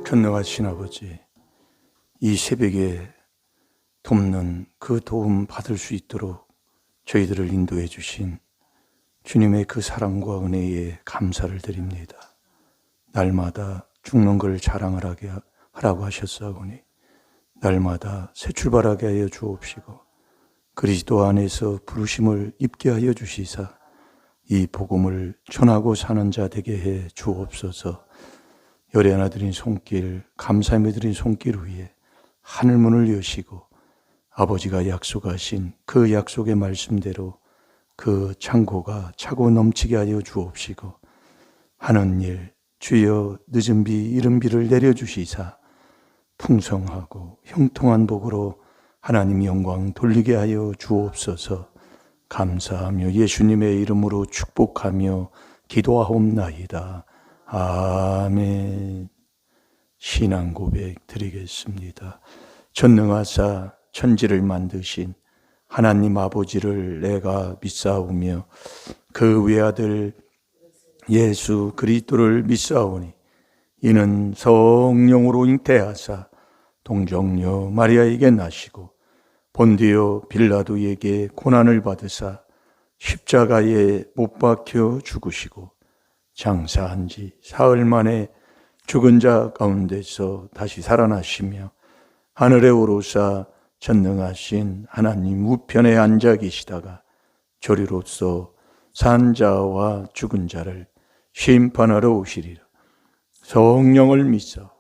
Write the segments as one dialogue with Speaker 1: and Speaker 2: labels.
Speaker 1: 전능하신 아버지, 이 새벽에 돕는 그 도움 받을 수 있도록 저희들을 인도해 주신 주님의 그 사랑과 은혜에 감사를 드립니다. 날마다 죽는 걸 자랑을 하라고 하셨사오니 날마다 새 출발하게 하여 주옵시고 그리스도 안에서 부르심을 입게 하여 주시사 이 복음을 전하고 사는 자 되게 해 주옵소서. 열애 하나 드린 손길, 감사함에 드린 손길 위에 하늘문을 여시고 아버지가 약속하신 그 약속의 말씀대로 그 창고가 차고 넘치게 하여 주옵시고 하는 일 주여 늦은 비 이른 비를 내려주시사 풍성하고 형통한 복으로 하나님 영광 돌리게 하여 주옵소서. 감사하며 예수님의 이름으로 축복하며 기도하옵나이다. 아멘. 신앙 고백 드리겠습니다. 전능하사 천지를 만드신 하나님 아버지를 내가 믿사오며 그 외아들 예수 그리스도를 믿사오니 이는 성령으로 잉태하사 동정녀 마리아에게 나시고 본디오 빌라도에게 고난을 받으사 십자가에 못 박혀 죽으시고 장사한 지 사흘 만에 죽은 자 가운데서 다시 살아나시며 하늘에 오르사 전능하신 하나님 우편에 앉아 계시다가 저리로서 산 자와 죽은 자를 심판하러 오시리라. 성령을 믿사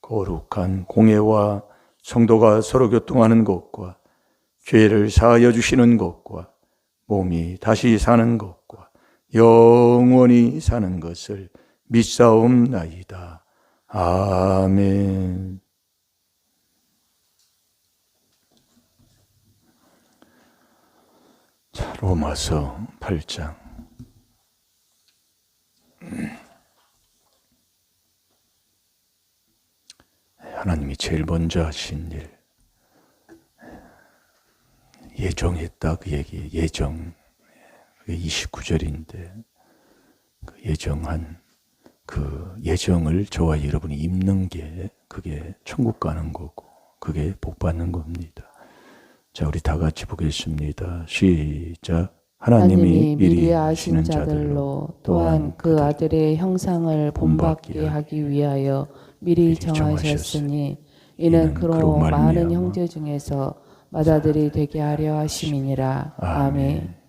Speaker 1: 거룩한 공회와 성도가 서로 교통하는 것과 죄를 사하여 주시는 것과 몸이 다시 사는 것과 영원히 사는 것을 믿사옵나이다. 아멘. 자, 로마서 8장. 하나님이 제일 먼저 하신 일, 예정했다 그 얘기, 예정. 29절인데 그 예정한 그 예정을 저와 여러분이 입는 게 그게 천국 가는 거고 그게 복 받는 겁니다. 자, 우리 다 같이 보겠습니다. 시작. 하나님이 미리 아신 자들로 또한 그 아들의 형상을 본받게 하기 위하여 미리 정하셨으니 이는 그로 많은 형제 중에서 맏아들이 되게 하려 하심이니라. 아멘.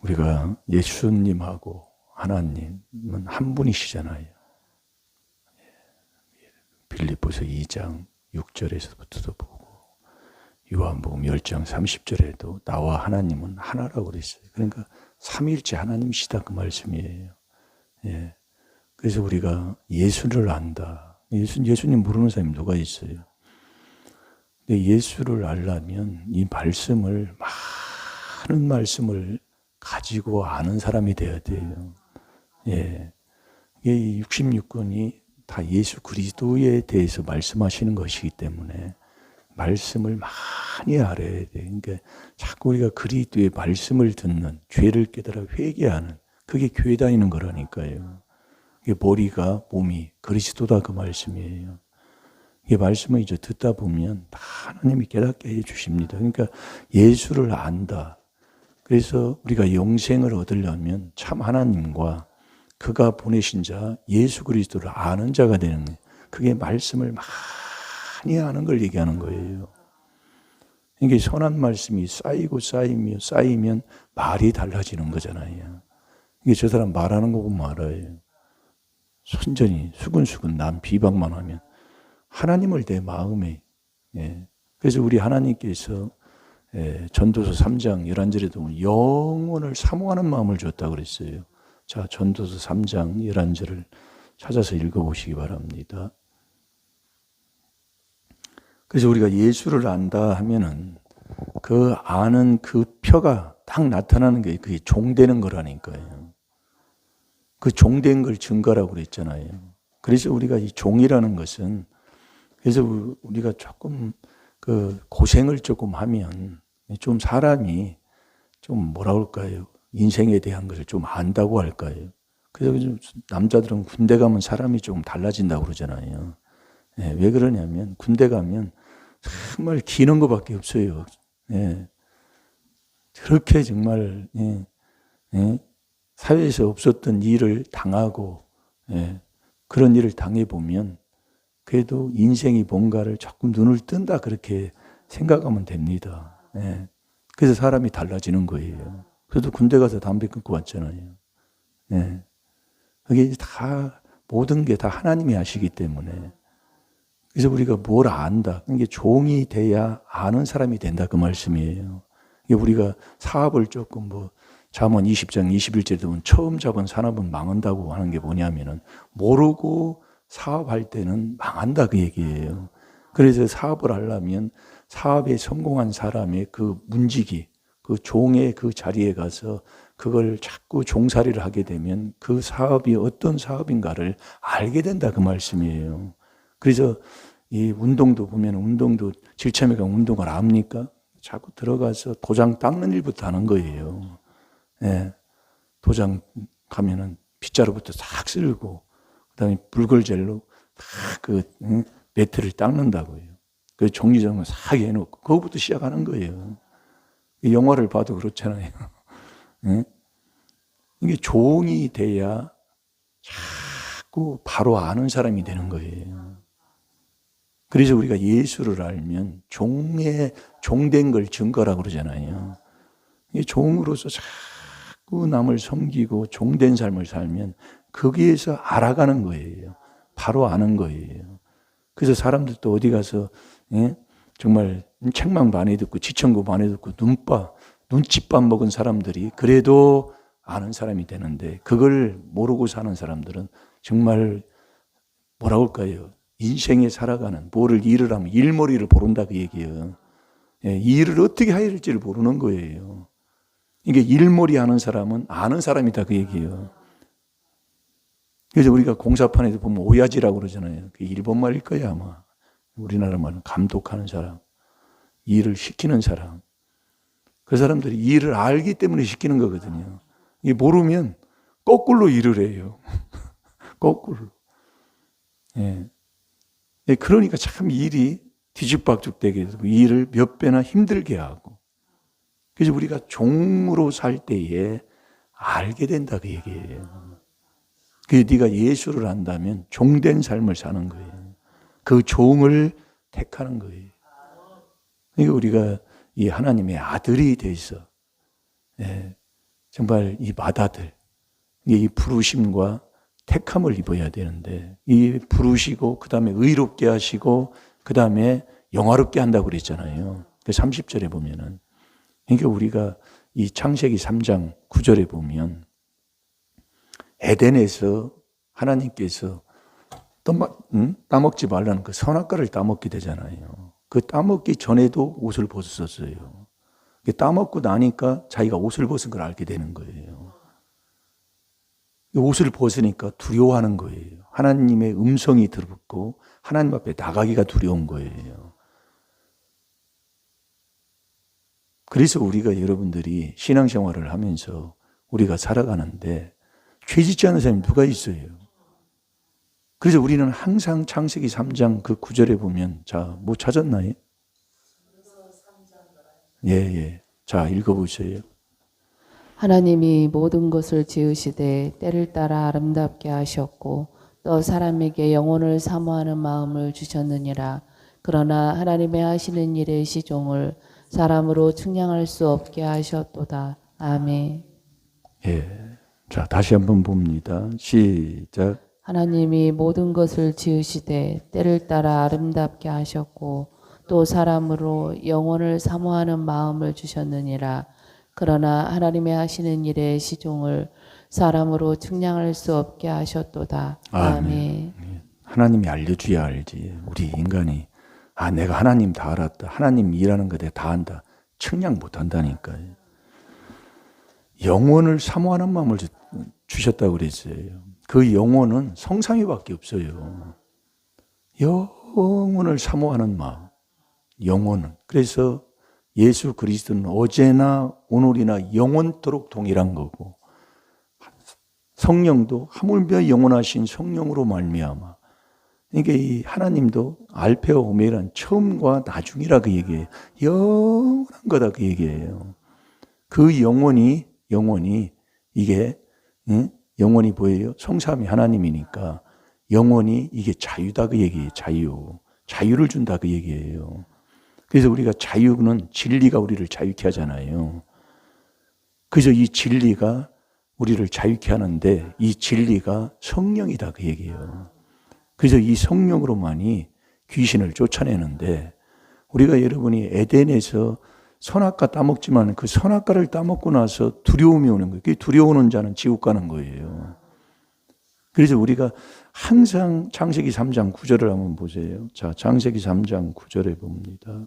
Speaker 1: 우리가 예수님하고 하나님은 한 분이시잖아요. 빌립보서 2장 6절에서부터도 보고 요한복음 10장 30절에도 나와 하나님은 하나라고 그랬어요. 그러니까 삼위일체 하나님이시다 그 말씀이에요. 예. 그래서 우리가 예수를 안다. 예수님 모르는 사람이 누가 있어요? 근데 예수를 알려면 이 말씀을 많은 말씀을 가지고 아는 사람이 되어야 돼요. 예. 이게 66권이 다 예수 그리스도에 대해서 말씀하시는 것이기 때문에 말씀을 많이 알아야 돼. 그러니까 자꾸 우리가 그리스도의 말씀을 듣는, 죄를 깨달아 회개하는, 그게 교회 다니는 거라니까요. 이게 머리가, 몸이 그리스도다 그 말씀이에요. 이 말씀을 이제 듣다 보면 다 하나님이 깨닫게 해 주십니다. 그러니까 예수를 안다. 그래서 우리가 영생을 얻으려면 참 하나님과 그가 보내신 자 예수 그리스도를 아는 자가 되는 거예요. 그게 말씀을 많이 아는 걸 얘기하는 거예요. 이게 선한 말씀이 쌓이고 쌓이면 말이 달라지는 거잖아요. 이게 저 사람 말하는 거 보면 알아요. 순전히 수근수근 남 비방만 하면 하나님을 내 마음에, 예. 그래서 우리 하나님께서 전도서 3장 11절에도 영혼을 사모하는 마음을 줬다고 그랬어요. 자, 전도서 3장 11절을 찾아서 읽어보시기 바랍니다. 그래서 우리가 예수를 안다 하면은 그 아는 그 표가 딱 나타나는 게 그게 종되는 거라니까요. 그 종된 걸 증거라고 그랬잖아요. 그래서 우리가 이 종이라는 것은 그래서 우리가 조금 그 고생을 조금 하면 좀 사람이 좀 뭐라 할까요? 인생에 대한 것을 좀 안다고 할까요? 그래서 남자들은 군대 가면 사람이 조금 달라진다고 그러잖아요. 예, 왜 그러냐면 군대 가면 정말 기는 것밖에 없어요. 예, 그렇게 정말 사회에서 없었던 일을 당하고 그런 일을 당해보면 그래도 인생이 뭔가를 조금 눈을 뜬다 그렇게 생각하면 됩니다. 그래서 사람이 달라지는 거예요. 그래도 군대 가서 담배 끊고 왔잖아요. 그게 다 모든 게 다 하나님이 하시기 때문에 그래서 우리가 뭘 안다. 이게 종이 돼야 아는 사람이 된다 그 말씀이에요. 이게 우리가 사업을 조금 잠언 20장 21절에 보면 처음 잡은 산업은 망한다고 하는 게 뭐냐면은 모르고 사업할 때는 망한다 그 얘기예요. 그래서 사업을 하려면 사업에 성공한 사람의 그 문지기, 그 종의 그 자리에 가서 그걸 자꾸 종살이를 하게 되면 그 사업이 어떤 사업인가를 알게 된다 그 말씀이에요. 그래서 이 운동도 보면 운동도 질참에 가면 운동을 압니까? 자꾸 들어가서 도장 닦는 일부터 하는 거예요. 도장 가면은 빗자루부터 싹 쓸고 그다음에 붉을젤로 그 매트를 닦는다고요. 그 종이정을 싹 해놓고 그거부터 시작하는 거예요. 영화를 봐도 그렇잖아요. 이게 종이 돼야 자꾸 바로 아는 사람이 되는 거예요. 그래서 우리가 예수를 알면 종된 걸 증거라고 그러잖아요. 종으로서 자꾸 남을 섬기고 종된 삶을 살면 거기에서 알아가는 거예요. 바로 아는 거예요. 그래서 사람들도 어디 가서 정말 책망 많이 듣고 지청구 많이 듣고 눈칫밥 먹은 사람들이 그래도 아는 사람이 되는데 그걸 모르고 사는 사람들은 정말 뭐라고 할까요? 인생에 살아가는 일을 하면 일머리를 모른다 그 얘기예요. 이 일을 어떻게 해야 할지를 모르는 거예요. 이게 일머리 하는 사람은 아는 사람이다 그 얘기예요. 그래서 우리가 공사판에서 보면 오야지라고 그러잖아요. 그게 일본 말일 거야 아마. 우리나라 말은 감독하는 사람, 일을 시키는 사람. 그 사람들이 일을 알기 때문에 시키는 거거든요. 이게 모르면 거꾸로 일을 해요. 거꾸로. 그러니까 참 일이 뒤죽박죽되게 되고 일을 몇 배나 힘들게 하고 그래서 우리가 종으로 살 때에 알게 된다 그 얘기예요. 그래서 네가 예수를 안다면 종된 삶을 사는 거예요. 그 종을 택하는 거예요. 그러니까 우리가 이 하나님의 아들이 돼서 정말 이 맏아들, 이 부르심과 택함을 입어야 되는데 이 부르시고 그 다음에 의롭게 하시고 그 다음에 영화롭게 한다고 그랬잖아요. 30절에 보면은 그러니까 우리가 이 창세기 3장 9절에 보면 에덴에서 하나님께서 따먹지 말라는 그 선악과를 따먹게 되잖아요. 그 따먹기 전에도 옷을 벗었어요. 따먹고 나니까 자기가 옷을 벗은 걸 알게 되는 거예요. 옷을 벗으니까 두려워하는 거예요. 하나님의 음성이 들었고 하나님 앞에 나가기가 두려운 거예요. 그래서 우리가 여러분들이 신앙생활을 하면서 우리가 살아가는데 죄 짓지 않는 사람이 누가 있어요? 그래서 우리는 항상 창세기 3장 그 9절에 보면 뭐 찾았나요? 예. 자, 읽어보세요.
Speaker 2: 하나님이 모든 것을 지으시되 때를 따라 아름답게 하셨고 또 사람에게 영혼을 사모하는 마음을 주셨느니라. 그러나 하나님의 하시는 일의 시종을 사람으로 측량할 수 없게 하셨도다. 아멘.
Speaker 1: 예. 자, 다시 한번 봅니다. 시작.
Speaker 2: 하나님이 모든 것을 지으시되 때를 따라 아름답게 하셨고 또 사람으로 영혼을 사모하는 마음을 주셨느니라. 그러나 하나님의 하시는 일의 시종을 사람으로 측량할 수 없게 하셨도다. 아멘.
Speaker 1: 하나님이 알려줘야 알지. 우리 인간이 내가 하나님 다 알았다. 하나님 일하는 거 내가 다 안다. 측량 못 한다니까요. 영혼을 사모하는 마음을 주셨다고 그랬어요. 그 영혼은 성삼위밖에 없어요. 영혼을 사모하는 마음. 영혼은. 그래서 예수 그리스도는 어제나 오늘이나 영원토록 동일한 거고 성령도 하물며 영원하신 성령으로 말미암아. 그러니까 이 하나님도 알페와 오메가는 처음과 나중이라 그 얘기예요. 영원한 거다 그 얘기예요. 그 영원히 이게 영원히 뭐예요? 성삼위 하나님이니까 영원히 이게 자유다 그 얘기예요. 자유를 준다 그 얘기예요. 그래서 우리가 자유는 진리가 우리를 자유케 하잖아요. 그래서 이 진리가 우리를 자유케 하는데 이 진리가 성령이다 그 얘기예요. 그래서 이 성령으로만이 귀신을 쫓아내는데 우리가 여러분이 에덴에서 선악과 따먹지만 그 선악과를 따먹고 나서 두려움이 오는 거예요. 그게 두려워오는 자는 지옥 가는 거예요. 그래서 우리가 항상 창세기 3장 9절을 한번 보세요. 자, 창세기 3장 9절에 봅니다.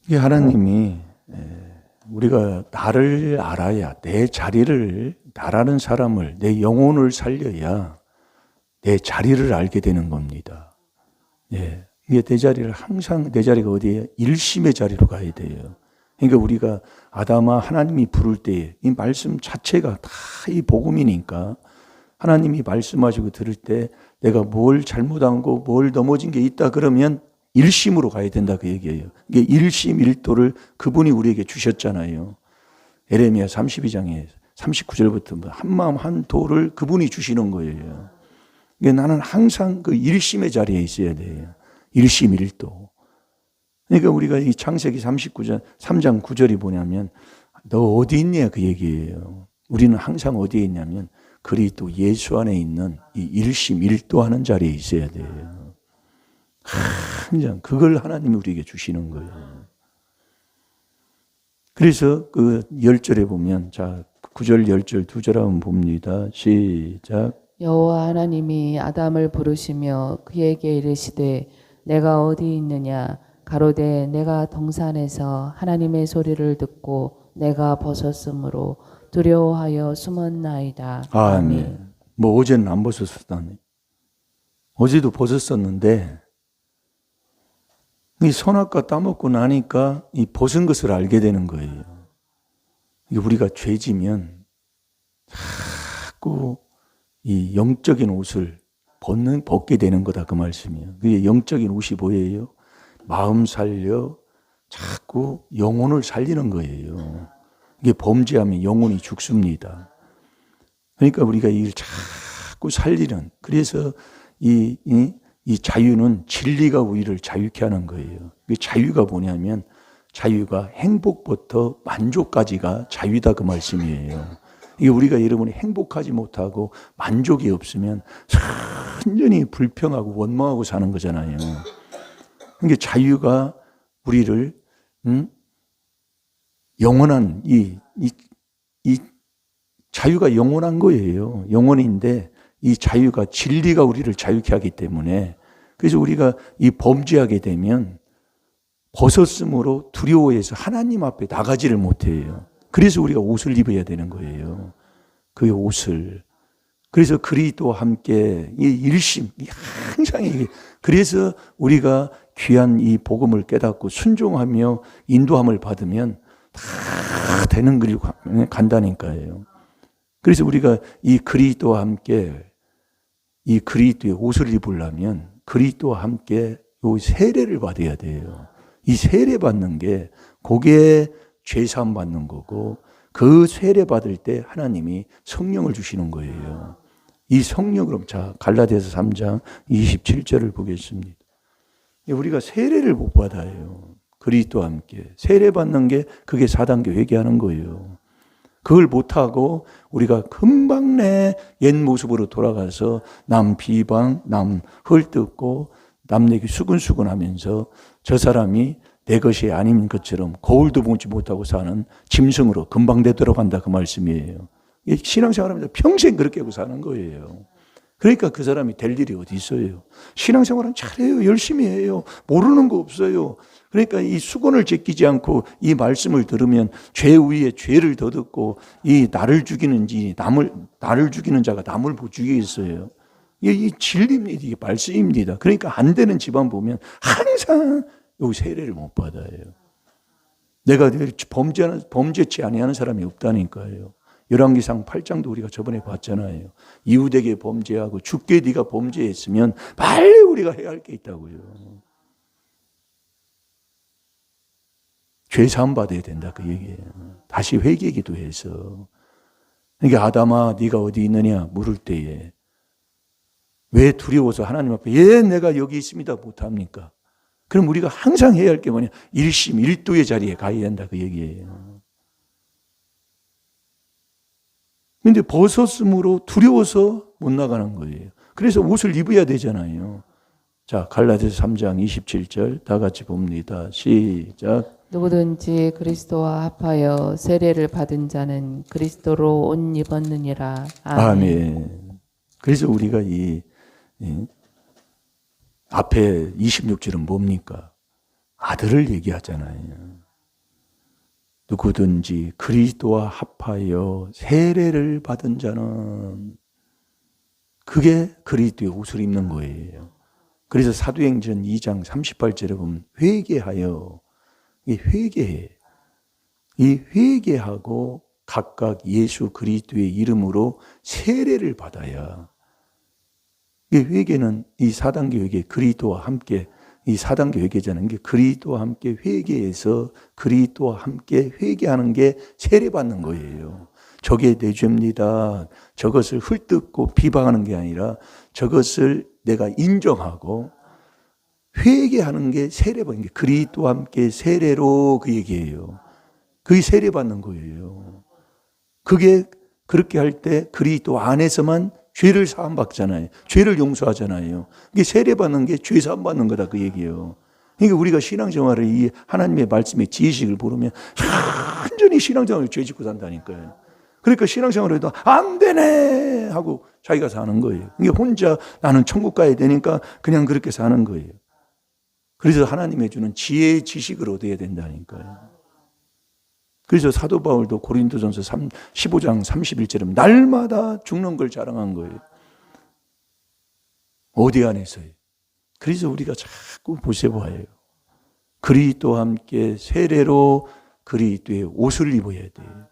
Speaker 1: 이게 하나님이 우리가 나를 알아야 내 자리를, 나라는 사람을, 내 영혼을 살려야 내 자리를 알게 되는 겁니다. 예. 이게 내 자리를 항상, 내 자리가 어디예요? 일심의 자리로 가야 돼요. 그러니까 우리가 아담아 하나님이 부를 때 이 말씀 자체가 다 이 복음이니까 하나님이 말씀하시고 들을 때 내가 뭘 잘못한 거, 뭘 넘어진 게 있다 그러면 일심으로 가야 된다 그 얘기예요. 이게 일심일도를 그분이 우리에게 주셨잖아요. 에레미야 32장에 39절부터 한마음 한도를 그분이 주시는 거예요. 그러니까 나는 항상 그 일심의 자리에 있어야 돼요. 일심일도. 그러니까 우리가 이 창세기 3장 9절이 뭐냐면 너 어디 있냐 그 얘기예요. 우리는 항상 어디에 있냐면 그리스도 예수 안에 있는 이 일심일도하는 자리에 있어야 돼요. 항상 그걸 하나님이 우리에게 주시는 거예요. 그래서 그 10절에 보면 자 9절 10절 두 절 한번 봅니다. 시작.
Speaker 2: 여호와 하나님이 아담을 부르시며 그에게 이르시되 내가 어디 있느냐 가로되 내가 동산에서 하나님의 소리를 듣고 내가 벗었으므로 두려워하여 숨었나이다.
Speaker 1: 아멘. 뭐 어제는 안 벗었었다네. 어제도 벗었었는데 이 선악과 따먹고 나니까 이 벗은 것을 알게 되는 거예요. 우리가 죄지면 자꾸 이 영적인 옷을 벗게 되는 거다 그 말씀이에요. 그게 영적인 옷이 뭐예요? 마음 살려 자꾸 영혼을 살리는 거예요. 이게 범죄하면 영혼이 죽습니다. 그러니까 우리가 이걸 자꾸 살리는, 그래서 이 자유는 진리가 우리를 자유케 하는 거예요. 자유가 뭐냐면 자유가 행복부터 만족까지가 자유다 그 말씀이에요. 이게 우리가 여러분이 행복하지 못하고 만족이 없으면 완전히 불평하고 원망하고 사는 거잖아요. 그러니까 자유가 우리를 영원한 이 자유가 영원한 거예요. 영원인데 이 자유가 진리가 우리를 자유케 하기 때문에 그래서 우리가 이 범죄하게 되면 벗었으므로 두려워해서 하나님 앞에 나가지를 못해요. 그래서 우리가 옷을 입어야 되는 거예요. 그 옷을. 그래서 그리스도와 함께 이 일심, 항상 그래서 우리가 귀한 이 복음을 깨닫고 순종하며 인도함을 받으면 다 되는 길로 간다니까요. 그래서 우리가 이 그리스도와 함께 이 그리스도의 옷을 입으려면 그리스도와 함께 이 세례를 받아야 돼요. 이 세례 받는 게 그게 죄사함 받는 거고 그 세례 받을 때 하나님이 성령을 주시는 거예요. 이 성령으로 자 갈라디아서 3장 27절을 보겠습니다. 우리가 세례를 못 받아요. 그리스도와 함께 세례 받는 게 그게 4단계 회개하는 거예요. 그걸 못하고 우리가 금방 내 옛 모습으로 돌아가서 남 비방, 남 헐뜯고 남 얘기 수근수근 하면서 저 사람이 내 것이 아닌 것처럼 거울도 보지 못하고 사는 짐승으로 금방 되돌아간다 그 말씀이에요. 신앙생활하면서 평생 그렇게 하고 사는 거예요. 그러니까 그 사람이 될 일이 어디 있어요. 신앙생활은 잘해요. 열심히 해요. 모르는 거 없어요. 그러니까 이 수건을 제끼지 않고 이 말씀을 들으면 죄 위에 죄를 더 듣고 이 나를 죽이는 자가 남을 못 죽이겠어요. 이 진리입니다. 이게 말씀입니다. 그러니까 안 되는 집안 보면 항상 요 세례를 못 받아요. 내가 범죄치 아니하는 사람이 없다니까요. 열왕기상 8장도 우리가 저번에 봤잖아요. 이웃에게 범죄하고 주께 네가 범죄했으면 빨리 우리가 해야 할 게 있다고요. 죄 사함 받아야 된다 그 얘기예요. 다시 회개 기도해서. 그러니까 아담아 네가 어디 있느냐 물을 때에 왜 두려워서 하나님 앞에 내가 여기 있습니다 못합니까? 그럼 우리가 항상 해야 할 게 뭐냐? 일심 일도의 자리에 가야 한다 그 얘기예요. 그런데 벗었으므로 두려워서 못 나가는 거예요. 그래서 옷을 입어야 되잖아요. 자, 갈라디아서 3장 27절 다 같이 봅니다. 시작.
Speaker 2: 누구든지 그리스도와 합하여 세례를 받은 자는 그리스도로 옷 입었느니라. 아멘.
Speaker 1: 아멘. 그래서 우리가 이 앞에 26절은 뭡니까? 아들을 얘기하잖아요. 누구든지 그리스도와 합하여 세례를 받은 자는 그게 그리스도의 옷을 입는 거예요. 그래서 사도행전 2장 38절에 보면 회개하여 이 회개하고 각각 예수 그리스도의 이름으로 세례를 받아야 이 회개는 이 4단계 회개 그리스도와 함께 이 4단계 회개자는 게 그리스도와 함께 회개해서 그리스도와 함께 회개하는 게 세례받는 거예요. 저게 내 죄입니다. 저것을 헐뜯고 비방하는 게 아니라 저것을 내가 인정하고 회개하는 게 세례받는 게 그리스도와 함께 세례로 그 얘기예요. 그게 세례받는 거예요. 그게 그렇게 할 때 그리스도 안에서만 죄를 사함받잖아요. 죄를 용서하잖아요. 이게 세례받는 게 죄 사함받는 거다 그 얘기예요. 그러니까 우리가 신앙생활을 이 하나님의 말씀의 지식을 모르면 완전히 신앙생활을 죄 짓고 산다니까요. 그러니까 신앙생활을 해도 안 되네 하고 자기가 사는 거예요. 이게 혼자 나는 천국 가야 되니까 그냥 그렇게 사는 거예요. 그래서 하나님의 주는 지혜의 지식을 얻어야 된다니까요. 그래서 사도 바울도 고린도전서 15장 31절에 날마다 죽는 걸 자랑한 거예요. 어디 안에서요? 그래서 우리가 자꾸 보세보아요. 그리스도와 함께 세례로 그리스도의 옷을 입어야 돼요.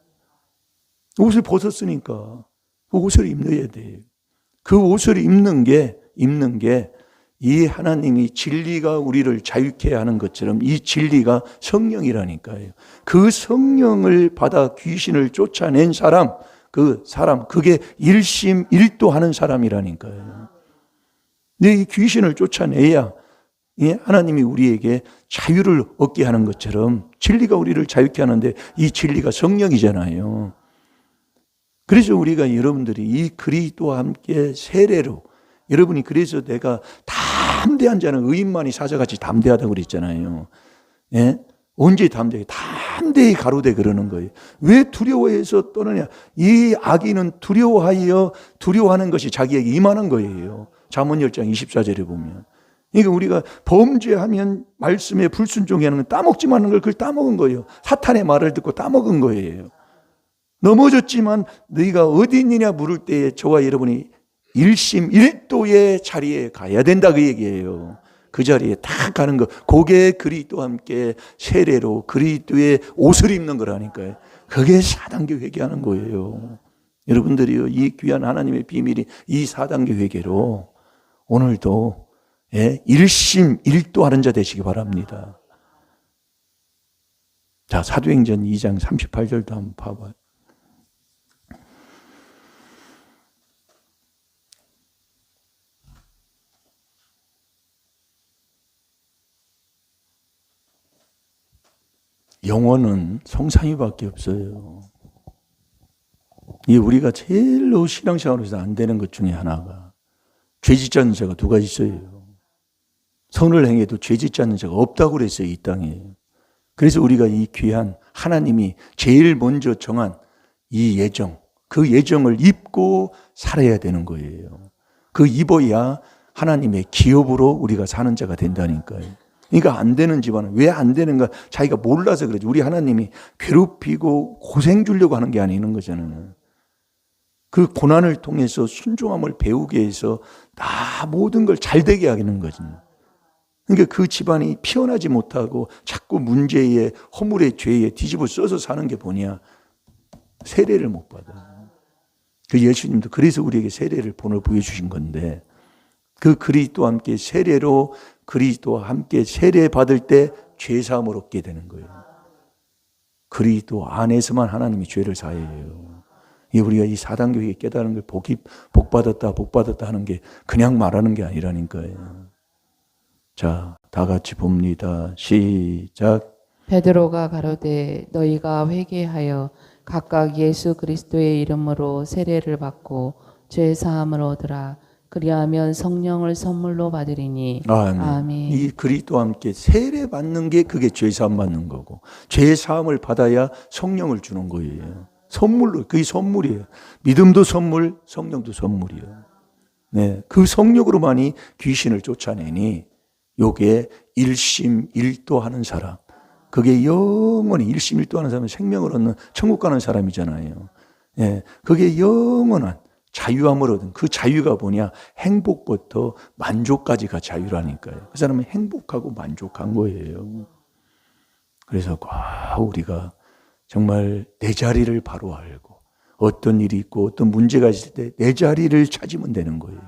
Speaker 1: 옷을 벗었으니까 그 옷을 입어야 돼요. 그 옷을 입는 게 이 하나님이 진리가 우리를 자유케 하는 것처럼 이 진리가 성령이라니까요. 그 성령을 받아 귀신을 쫓아낸 사람, 그게 일심일도하는 사람이라니까요. 근데 이 귀신을 쫓아내야 하나님이 우리에게 자유를 얻게 하는 것처럼 진리가 우리를 자유케 하는데 이 진리가 성령이잖아요. 그래서 우리가 여러분들이 이 그리스도와 함께 세례로 여러분이 그래서 내가 담대한 자는 의인만이 사자같이 담대하다고 그랬잖아요. 예? 언제 담대해? 담대히 가로되 그러는 거예요. 왜 두려워해서 떠느냐? 이 악인은 두려워하는 것이 자기에게 임하는 거예요. 잠언 10장 24절에 보면. 그러니까 우리가 범죄하면 말씀에 불순종하는 건 따먹지 않는 걸 그걸 따먹은 거예요. 사탄의 말을 듣고 따먹은 거예요. 넘어졌지만 너희가 어디 있느냐 물을 때에 저와 여러분이 일심일도의 자리에 가야 된다 그 얘기예요. 그 자리에 딱 가는 거. 그게 그리스도와 함께 세례로 그리스도의 옷을 입는 거라니까요. 그게 4단계 회개하는 거예요. 여러분들이요, 이 귀한 하나님의 비밀이 이 4단계 회개로 오늘도 일심일도하는 자 되시기 바랍니다. 자, 사도행전 2장 38절도 한번 봐봐요. 영혼은 성삼위밖에 없어요. 이 우리가 제일로 신앙생활에서 안 되는 것 중에 하나가 죄짓지 않는 자가 누가 있어요. 선을 행해도 죄짓지 않는 자가 없다고 그랬어요. 이 땅에. 그래서 우리가 이 귀한 하나님이 제일 먼저 정한 이 예정, 그 예정을 입고 살아야 되는 거예요. 그 입어야 하나님의 기업으로 우리가 사는 자가 된다니까요. 그러니까 안 되는 집안은 왜 안 되는가? 자기가 몰라서 그러지. 우리 하나님이 괴롭히고 고생 주려고 하는 게 아니는 거잖아요. 그 고난을 통해서 순종함을 배우게 해서 다 모든 걸 잘 되게 하는 거지. 그러니까 그 집안이 피어나지 못하고 자꾸 문제에 허물의 죄에 뒤집어 써서 사는 게 뭐냐? 세례를 못 받아. 그 예수님도 그래서 우리에게 세례를 본을 보여주신 건데 그 그리스도와 함께 세례로 그리스도와 함께 세례 받을 때 죄사함을 얻게 되는 거예요. 그리스도 안에서만 하나님이 죄를 사해요. 우리가 이 4단계에 깨달은 걸 복 받았다 하는 게 그냥 말하는 게 아니라니까요. 자, 다 같이 봅니다. 시작.
Speaker 2: 베드로가 가로되 너희가 회개하여 각각 예수 그리스도의 이름으로 세례를 받고 죄 사함을 얻으라. 그리하면 성령을 선물로 받으리니. 아멘.
Speaker 1: 이 그리스도와 함께 세례 받는 게 그게 죄 사함 받는 거고 죄 사함을 받아야 성령을 주는 거예요. 선물로, 그게 선물이에요. 믿음도 선물, 성령도 선물이에요. 네, 그 성령으로만이 귀신을 쫓아내니 요게 일심일도 하는 사람, 그게 영원히 일심일도 하는 사람은 생명을 얻는 천국 가는 사람이잖아요. 예, 그게 영원한 자유함을 얻은 그 자유가 뭐냐? 행복부터 만족까지가 자유라니까요. 그 사람은 행복하고 만족한 거예요. 그래서 꼭 우리가 정말 내 자리를 바로 알고 어떤 일이 있고 어떤 문제가 있을 때 내 자리를 찾으면 되는 거예요.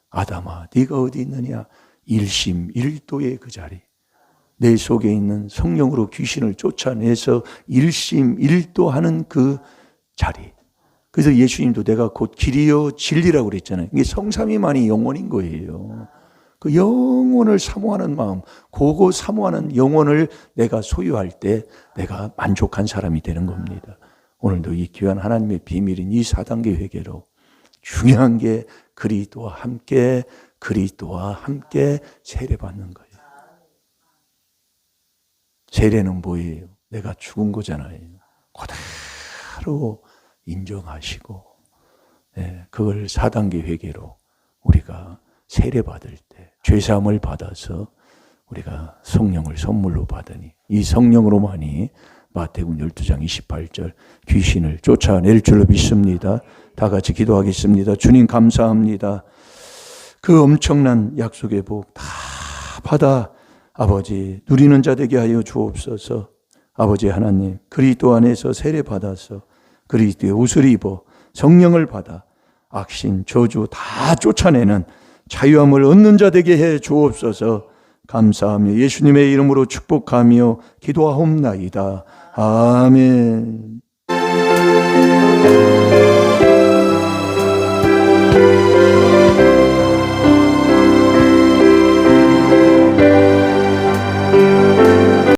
Speaker 1: 아담아, 네가 어디 있느냐? 일심일도의 그 자리. 내 속에 있는 성령으로 귀신을 쫓아내서 일심일도하는 그 자리. 그래서 예수님도 내가 곧 길이요 진리라고 그랬잖아요. 이게 성삼위만이 영혼인 거예요. 그 영혼을 사모하는 마음, 그거 사모하는 영혼을 내가 소유할 때 내가 만족한 사람이 되는 겁니다. 오늘도 이 귀한 하나님의 비밀인 이 4단계 회개로 중요한 게 그리스도와 함께 세례받는 거예요. 세례는 뭐예요? 내가 죽은 거잖아요. 그대로 인정하시고 그걸 4단계 회개로 우리가 세례받을 때 죄사함을 받아서 우리가 성령을 선물로 받으니 이 성령으로만이 마태복음 12장 28절 귀신을 쫓아낼 줄로 믿습니다. 다 같이 기도하겠습니다. 주님 감사합니다. 그 엄청난 약속의 복 다 받아 아버지 누리는 자 되게 하여 주옵소서. 아버지 하나님 그리스도 안에서 세례받아서 그리스도의 옷을 입어 성령을 받아 악신 저주 다 쫓아내는 자유함을 얻는 자 되게 해 주옵소서. 감사하며 예수님의 이름으로 축복하며 기도하옵나이다. 아멘.